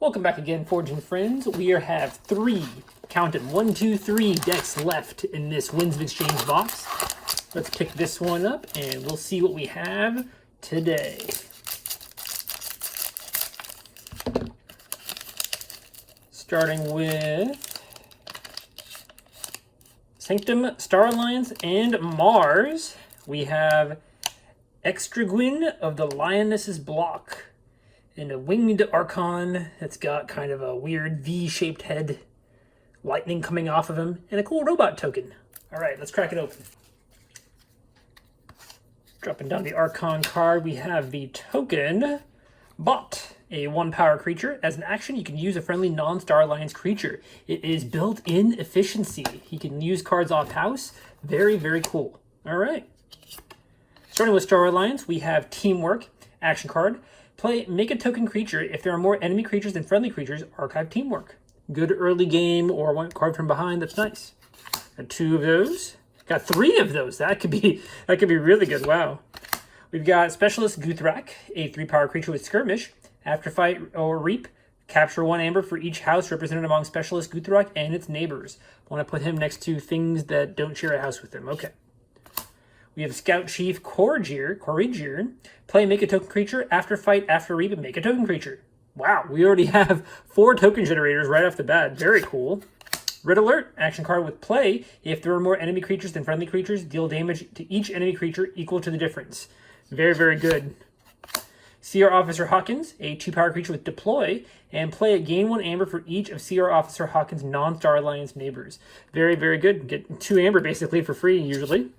Welcome back again, Forging friends. We have three, count it, 1, 2, 3 decks left in this Winds of Exchange box. Let's pick this one up and we'll see what we have today. Starting with Sanctum, Star Alliance, and Mars. We have Extraguin of the Lioness's Block. And a winged Archon that's got kind of a weird V-shaped head, lightning coming off of him, and a cool robot token. All right, let's crack it open. Dropping down the Archon card, we have the token Bot, a 1-power creature. As an action, you can use a friendly non-Star Alliance creature. It is built-in efficiency. He can use cards off house. Very, very cool. All right. Starting with Star Alliance, we have Teamwork, action card. Make a token creature. If there are more enemy creatures than friendly creatures, archive Teamwork. Good early game or one card from behind. That's nice. Got 2 of those. Got 3 of those. That could be really good. Wow. We've got Specialist Guthrak, a 3-power creature with Skirmish. After fight or reap, capture 1 amber for each house represented among Specialist Guthrak and its neighbors. Want to put him next to things that don't share a house with him. Okay. We have Scout Chief Corrigier. Make a token creature. After fight, after reap, make a token creature. Wow, we already have 4 token generators right off the bat. Very cool. Red Alert, action card with play. If there are more enemy creatures than friendly creatures, deal damage to each enemy creature equal to the difference. Very, very good. CR Officer Hawkins, a 2-power creature with deploy, and gain 1 amber for each of CR Officer Hawkins' non-Star Alliance neighbors. Very, very good. Get 2 amber basically for free usually.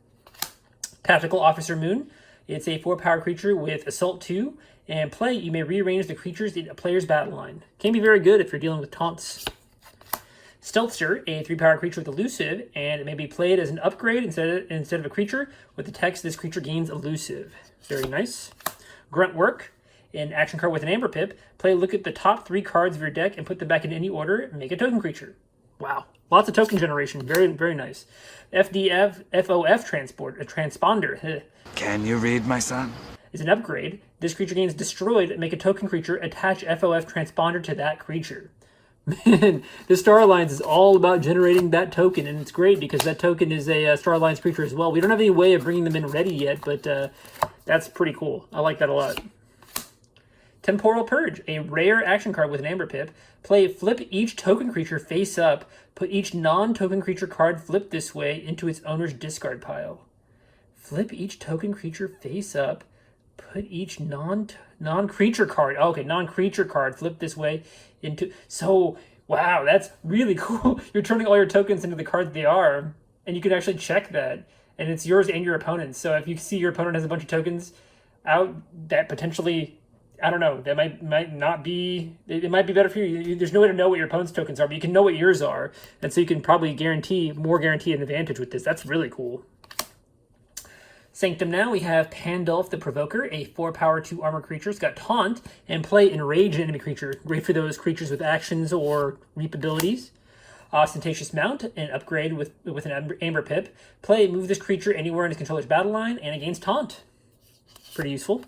Tactical Officer Moon. It's a 4-power creature with Assault 2. And you may rearrange the creatures in a player's battle line. Can be very good if you're dealing with taunts. Stealthster, a 3-power creature with Elusive, and it may be played as an upgrade instead of a creature. With the text, this creature gains Elusive. Very nice. Grunt Work, an action card with an Amber Pip. Look at the top 3 cards of your deck and put them back in any order. Make a token creature. Wow. Lots of token generation. Very, very nice. FOF Transponder. Can you read, my son? Is an upgrade. This creature gains destroyed. Make a token creature. Attach FOF Transponder to that creature. Man, the Star Alliance is all about generating that token, and it's great because that token is a Star Alliance creature as well. We don't have any way of bringing them in ready yet, but that's pretty cool. I like that a lot. Temporal Purge, a rare action card with an Amber Pip. Flip each token creature face up. Put each non-token creature card flipped this way into its owner's discard pile. Flip each token creature face up. Put each non-creature card. Oh, okay, non-creature card flipped this way into... So, wow, that's really cool. You're turning all your tokens into the cards they are, and you can actually check that. And it's yours and your opponent's. So if you see your opponent has a bunch of tokens out that potentially... I don't know, that might not be, it might be better for you. There's no way to know what your opponent's tokens are, but you can know what yours are. And so you can probably guarantee an advantage with this. That's really cool. Sanctum now, we have Pandulf the Provoker, a 4-power 2-armor creature. It's got Taunt, and Enrage an enemy creature. Great for those creatures with actions or reap abilities. Ostentatious Mount, an upgrade with an Amber Pip. Move this creature anywhere in its controller's battle line, and it gains Taunt. Pretty useful.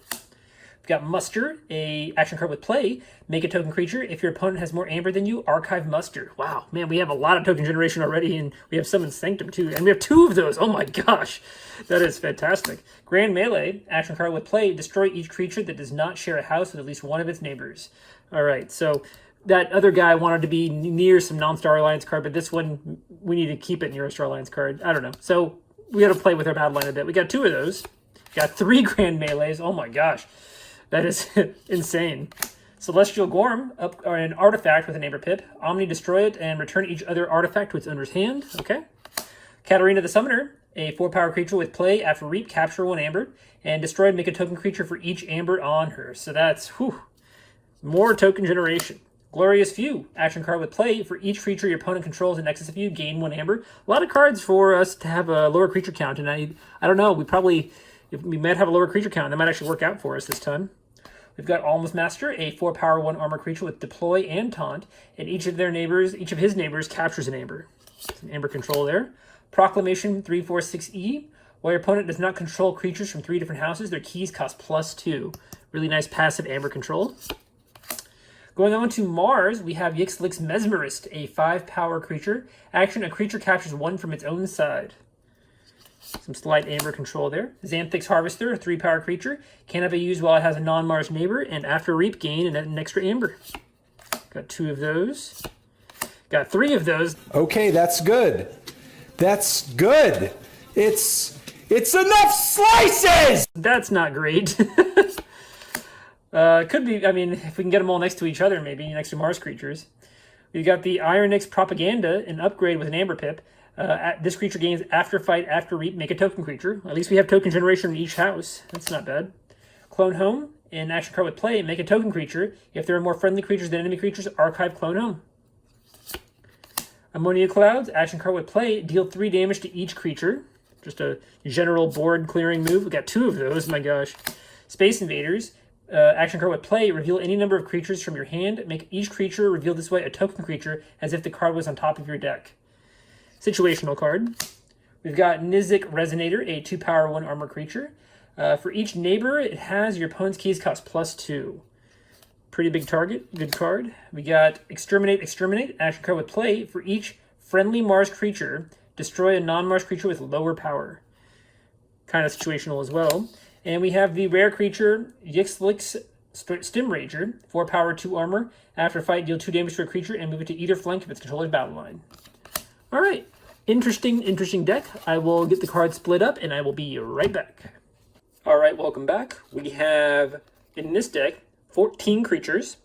We've got Muster, a action card with make a token creature. If your opponent has more amber than you, archive Muster. Wow, man, we have a lot of token generation already, and we have some in Sanctum too. And we have 2 of those. Oh my gosh, that is fantastic. Grand Melee, action card with destroy each creature that does not share a house with at least one of its neighbors. All right, so that other guy wanted to be near some non-Star Alliance card, but this one, we need to keep it near a Star Alliance card. I don't know. So we got to play with our battle line a bit. We got 2 of those. Got 3 Grand Melees. Oh my gosh. That is insane. Celestial Gorm, an artifact with an Amber Pip. Omni, destroy it and return each other artifact to its owner's hand. Okay. Katarina the Summoner, a 4-power creature with after reap, capture 1 amber, and destroy, make a token creature for each amber on her. So that's, more token generation. Glorious View, action card with for each creature your opponent controls in excess of you, gain 1 amber. A lot of cards for us to have a lower creature count, and I don't know, we might have a lower creature count. That might actually work out for us this time. We've got Almost Master, a 4-power 1-armor creature with deploy and taunt, and each of his neighbors captures an amber. Some amber control there. Proclamation 346E. While your opponent does not control creatures from 3 different houses, their keys cost +2. Really nice passive amber control. Going on to Mars, we have Yixlix Mesmerist, a 5-power creature. Action, a creature captures 1 from its own side. Some slight amber control there. Xanthix Harvester, a 3-power creature. Cannot be used while it has a non-Mars neighbor, and after reap, gain an extra amber. Got 2 of those. Got 3 of those. Okay, that's good. That's good. It's enough slices! That's not great. Could be, I mean, if we can get them all next to each other, maybe, next to Mars creatures. We've got the Ironix Propaganda, an upgrade with an Amber Pip. This creature gains after fight, after reap, make a token creature. At least we have token generation in each house. That's not bad. Clone Home, an action card with play, make a token creature. If there are more friendly creatures than enemy creatures, archive Clone Home. Ammonia Clouds, action card with play, deal 3 damage to each creature. Just a general board clearing move. We got 2 of those, my gosh. Space Invaders, action card with play, reveal any number of creatures from your hand. Make each creature reveal this way a token creature as if the card was on top of your deck. Situational card. We've got Nizik Resonator, a 2-power 1 armor creature. For each neighbor, it has your opponent's keys cost +2. Pretty big target, good card. We got Exterminate, action card with play. For each friendly Mars creature, destroy a non-Mars creature with lower power. Kind of situational as well. And we have the rare creature, Yixlix Stim Rager, 4-power 2 armor. After fight, deal 2 damage to a creature and move it to either flank of its controller's battle line. All right, interesting deck. I will get the cards split up and I will be right back. All right, welcome back. We have, in this deck, 14 creatures.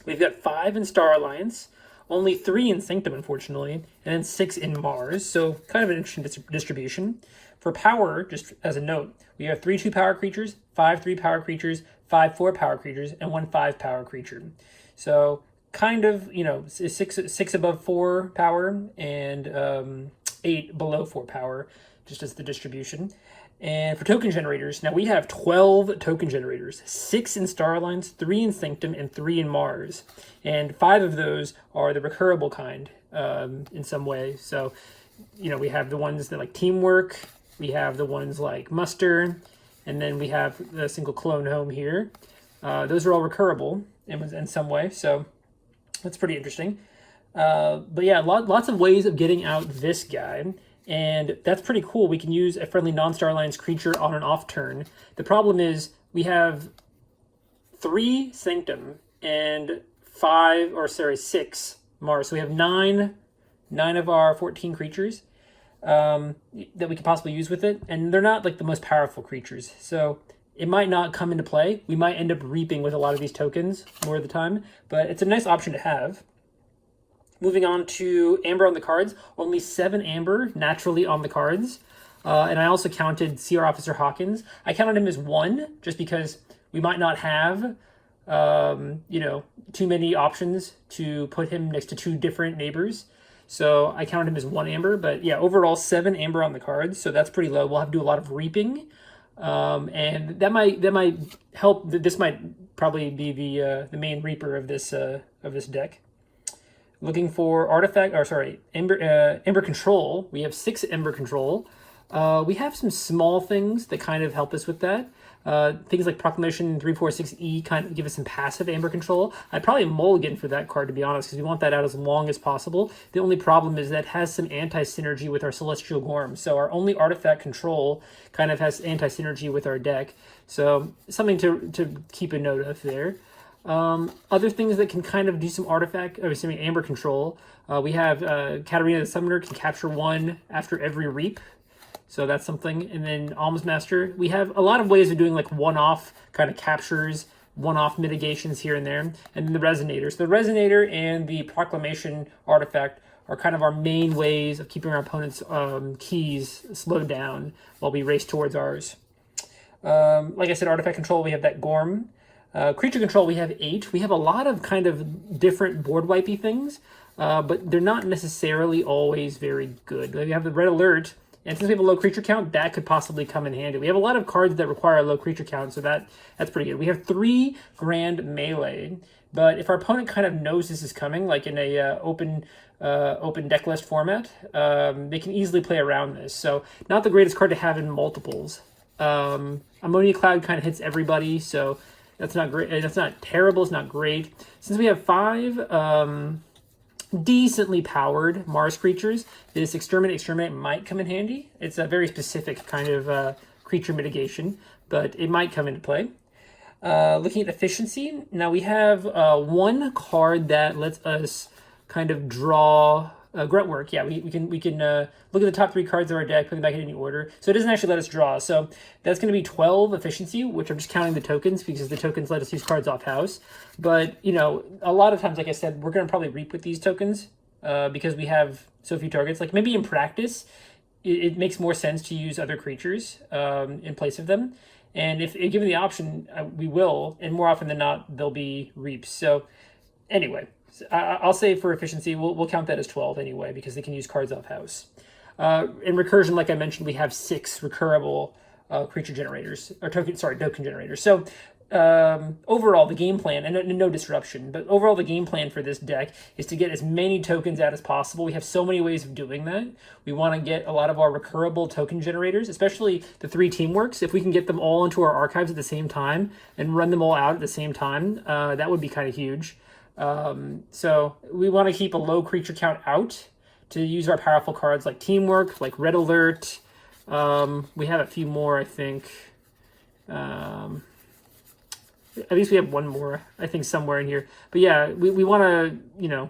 We've got 5 in Star Alliance, only 3 in Sanctum, unfortunately, and then 6 in Mars, so kind of an interesting distribution. For power, just as a note, we have 3 2-power creatures, 5 3-power creatures, 5 4-power creatures, and 1 5-power creature. So kind of, you know, 6 above 4 power and 8 below 4 power, just as the distribution. And for token generators, now we have 12 token generators, 6 in Star Alliance, 3 in Sanctum, and 3 in Mars. And 5 of those are the recurable kind in some way. So, you know, we have the ones that like Teamwork, we have the ones like Muster, and then we have the single Clone Home here. Those are all recurable in some way, so that's pretty interesting. But yeah, lots of ways of getting out this guy. And that's pretty cool. We can use a friendly non-Star Alliance creature on an off turn. The problem is we have 3 Sanctum and 6 Mars. So we have 9 of our 14 creatures that we could possibly use with it. And they're not like the most powerful creatures. So it might not come into play. We might end up reaping with a lot of these tokens more of the time. But it's a nice option to have. Moving on to Amber on the cards, only 7 Amber naturally on the cards. And I also counted CR Officer Hawkins. I counted him as 1 just because we might not have, you know, too many options to put him next to 2 different neighbors. So I counted him as 1 Amber. But yeah, overall 7 Amber on the cards. So that's pretty low. We'll have to do a lot of reaping. And that might help. This might probably be the main reaper of this deck. Looking for Ember Control. We have 6 Ember Control. We have some small things that kind of help us with that. Things like Proclamation 346E kind of give us some passive Amber Control. I'd probably mulligan for that card, to be honest, because we want that out as long as possible. The only problem is that has some anti-synergy with our Celestial Gorm. So our only artifact control kind of has anti-synergy with our deck. So something to keep a note of there. Other things that can kind of do some Amber Control. We have Katarina the Summoner can capture 1 after every reap. So that's something. And then Alms Master. We have a lot of ways of doing like one-off kind of captures, one-off mitigations here and there. And then the Resonator. So the Resonator and the Proclamation artifact are kind of our main ways of keeping our opponent's keys slowed down while we race towards ours. Like I said, artifact control, we have that Gorm. Creature control, we have 8. We have a lot of kind of different board wipey things, but they're not necessarily always very good. We have the Red Alert, and since we have a low creature count, that could possibly come in handy. We have a lot of cards that require a low creature count, so that's pretty good. We have 3 Grand Melee, but if our opponent kind of knows this is coming, like in a open deck list format, they can easily play around this. So not the greatest card to have in multiples. Ammonia Cloud kind of hits everybody, so That's not great. That's not terrible. It's not great. Since we have 5 decently powered Mars creatures, this Exterminate might come in handy. It's a very specific kind of creature mitigation, but it might come into play. Looking at efficiency, now we have 1 card that lets us kind of draw Gruntwork. Yeah, we can look at the top 3 cards of our deck, put them back in any order. So it doesn't actually let us draw. So that's going to be 12 efficiency, which I'm just counting the tokens because the tokens let us use cards off house. But, you know, a lot of times, like I said, we're going to probably reap with these tokens because we have so few targets. Like maybe in practice, it makes more sense to use other creatures in place of them. And if given the option, we will. And more often than not, they'll be reaps. So anyway. I'll say for efficiency, we'll count that as 12 anyway, because they can use cards off house. In recursion, like I mentioned, we have 6 recurable creature generators, or token generators. So overall, the game plan, and no disruption, but overall the game plan for this deck is to get as many tokens out as possible. We have so many ways of doing that. We want to get a lot of our recurable token generators, especially the 3 teamworks. If we can get them all into our archives at the same time and run them all out at the same time, that would be kind of huge. So we want to keep a low creature count out to use our powerful cards like Teamwork, like Red Alert. We have a few more, I think. At least we have 1 more, I think, somewhere in here. But yeah, we want to, you know,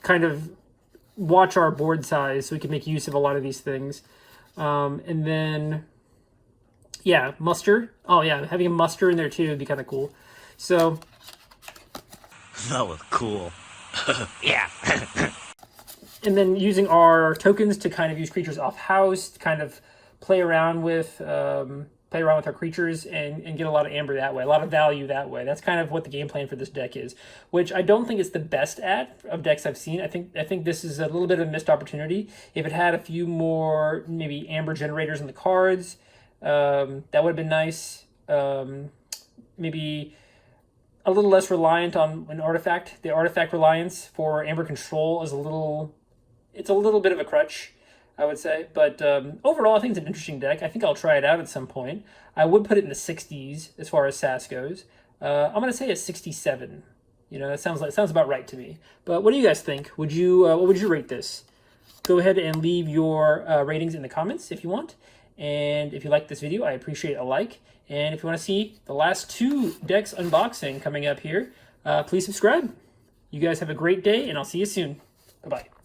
kind of watch our board size so we can make use of a lot of these things. And then, yeah, Muster. Oh yeah, having a Muster in there too would be kind of cool. So... That was cool. Yeah. And then using our tokens to kind of use creatures off house, to kind of play around with our creatures and get a lot of amber that way, a lot of value that way. That's kind of what the game plan for this deck is, which I don't think it's the best of decks I've seen. I think this is a little bit of a missed opportunity. If it had a few more maybe amber generators in the cards, that would have been nice. Maybe a little less reliant on an artifact. The artifact reliance for amber control is a little bit of a crutch, I would say. But overall, I think it's an interesting deck. I think I'll try it out at some point. I would put it in the 60s as far as SAS goes. I'm going to say a 67. You know, that sounds about right to me. But what do you guys think? What would you rate this? Go ahead and leave your ratings in the comments if you want. And if you like this video, I appreciate a like. And if you want to see the last 2 decks unboxing coming up here, please subscribe. You guys have a great day, and I'll see you soon. Bye-bye.